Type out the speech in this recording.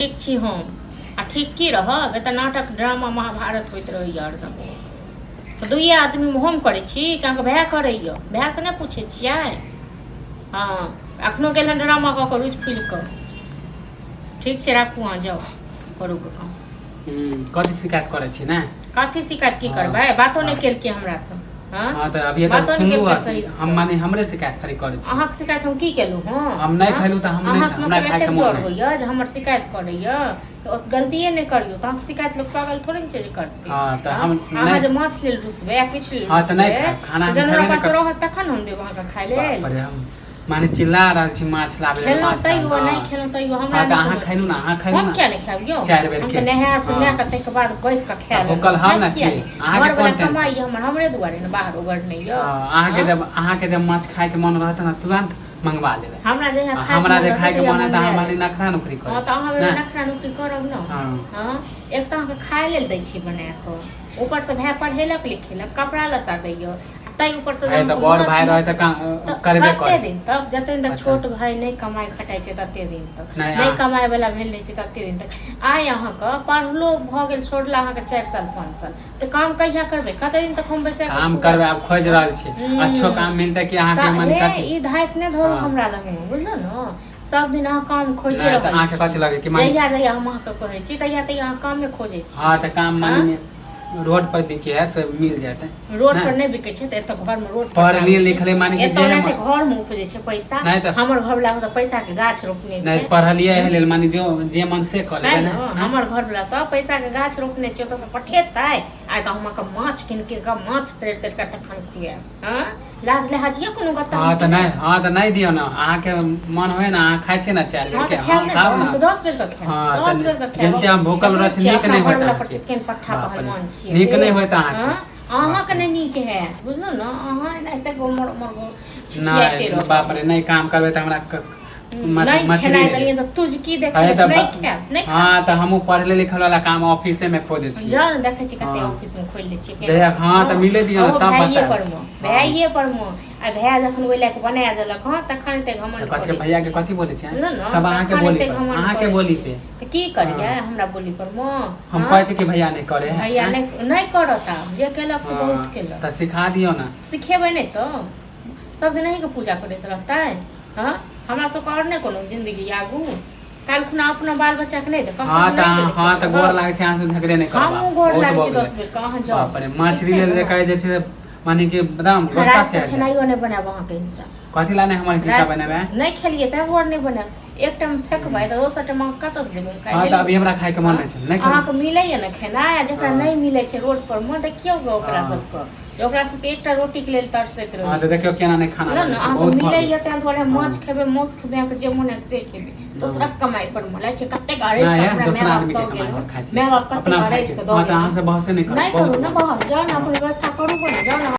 ठीक छी हम आ ठीक की रहब एतऽ नाटक ड्रामा महाभारत होइत रहैया हरदम। तऽ दुइए आदमी हम करै छी कि अहाँके भाय करैया, भाय से नहि पूछै छियै। हाँ अखनो गेल हन ड्रामा कऽ के रुसि फुलि कऽ। ठीक छै राखू, अहाँ जाउ करू काम। कथी शिकायत करै छी ने? कथी शिकायत की करबै, बातो नहि केलकै हमरा से। हां त अभी तक सुनलू हम माने हमरे शिकायत खाली करै छी। अहाँके शिकायत हम की केलहुँ हँ? हम नहि खैलू त हम नहि हमरा खाय के मन होइया जे हमर शिकायत करैया तऽ गलतिये नहि करियो त हम शिकायत लोग पागल थोड़े ने छै जे करतै। हां त हम अहाँ जे माछ लेल रुसबै या किछ लेल हां त नहीं खाना जनरा पास रहत तखन हम देब अहाँके खाय लेल। माने चिल्ला रहल छी माछ लाबे लेल, माछ तैयो नहीं खेलौ तैयो हमरा त अहाँ खैलू ना, अहाँ खैलू ना। हम क्या नहीं खाब यो? 4 बेर के हम नहा सुना के तक बाद बैस के खा लेब। भूखल हम ना छी, अहाँ के कोन कमाई हमरे दुआरे ने बाहर उगड़ नहीं यो। अहाँ के जब माछ खाय के मन रहत ना तुरंत मंगवा लेबै। हमरा जे खाय के मन है त हमारी नखरा नौकरी कर। हां त अहाँ नखरा नौकरी करब ना। हां एक त अहाँ खाय लेल दै छी बना के, ऊपर से भाय पढ़ेलक लिखेलक कपड़ा लत्ता दैयो, तै ऊपर से त बड़ भाई रहे त करबे कर। कते दिन तक जते दिन तक छोट भाई नहीं कमाई खटाई छै तते दिन तक नहीं कमाई वाला भेल नहीं छै तते दिन तक। आइ अहाँ के पढ़लो भ गेल छोड़ला अहाँ के 4 साल 5 साल त काम कहिया करबे? कते दिन तक हम बैसे काम करबे? अब खोज रहल छी अच्छो काम मिलते कि अहाँ के मन कथि ई धाइत ने धरो हमरा लगे, बुझलो न? सब दिन अहाँ काम खोजे रहल छी। अहाँ के कथि लगे कि जहिया हम अहाँ के कहै छी तहिया अहाँ काम में खोजे छी। हां त काम माने रोड पर बिके है सब मिल जाते। रोड पर नहीं बिके छै त एत घर में रोड पर पढ़ लिए लिखले माने कि जे एत घर में उपजे छै पैसा। हमर घर वाला त पैसा के गाछ रोपने छै। नहीं पढ़लिए है लेल माने जो जे मन से कर ले ना। हमर घर वाला त पैसा के गाछ रोपने छै त से पठेतै आइ त हम के माछ किन के माछ तैर तैर के तखन खुआब। हां लाज लिहाज ये कोनो गत्ता? हां त नहीं दियो ना, अहाँ के मन होय ना अहाँ खाय छै ना 4 बेर के हम खाब ना त 10 बेर के खाब, 10 बेर के खाब। जनते हम भूखल रह छी नीक नहीं होता पर चिकन पट्ठा पहलवान छी नीक नहीं होता अहाँ अहाँ के नहीं नीक है, बुझलो ना? अहाँ एते गोमर मर नहीं बाप रे नहीं काम करबे त हमरा मछली नहीं तो तुझ की देखे नहीं खाब नहीं। हां त हमहु पढ़ले लिखल वाला काम ऑफिस में खोजे छी। जान देखे छी कते ऑफिस में खोल ले छी। देख हां त मिले दियो तब बता भाइये पर मो आ भाय जखन ओइ लायक बना देलक हां तखन ते घमंड कथि भैया के कथि बोले छै सब अहाँ के बोली पे, अहाँ के बोली पे त की करिए हमरा बोली पर मो? हम कहै छी कि भैया नहीं करे है, भैया नहीं करता जे केलक से बहुत केलक त सिखा दियो ना। सिखेबै नहीं तो सब दिन नहीं के पूजा करैत रहतै। हां हमरा सब और नहीं कोनो जिंदगी आगू काल खुना अपना बाल बच्चा के नहीं देख। हां त गोर लागे छै अहाँ से झगड़े नहीं करबा। हम गोर लागे छी 10 बेर कहां जाओ। बाप रे मछली ले देखाय जे छै माने कि बदाम गोसा छै खनाइयो नहीं बनाब अहाँ के हिस्सा। कथि ला नहीं हमर हिस्सा बनाबे? नहीं खेलिए त और नहीं बनाब। एक टाइम फेकबै त दोसर टाइम कत से देबै खाय? हां त अभी हमरा खाय के मन नहीं छै, नहीं अहाँ के मिलै या ना खाना जेकरा नहीं मिलै छै रोड पर म देखियो ओकरा सब के ओकरा सबके एकटा रोटी के लेल तरसैत रहै। हां त देखियो केना नहीं खाना बहुत मिलै या त थोड़े माछ खेबै मौस खेबै जे मोन है से खेबै। दूसरा कमाई पर मलाई छै कते गारे छै हमरा दूसरा आदमी के कमाई पर खाय छै। मैं बाप कते गारे छै। हां त अहाँ से बहस नहीं करू। नहीं करू ना बहस, जाओ ना अपन व्यवस्था करू ना, जाओ ना।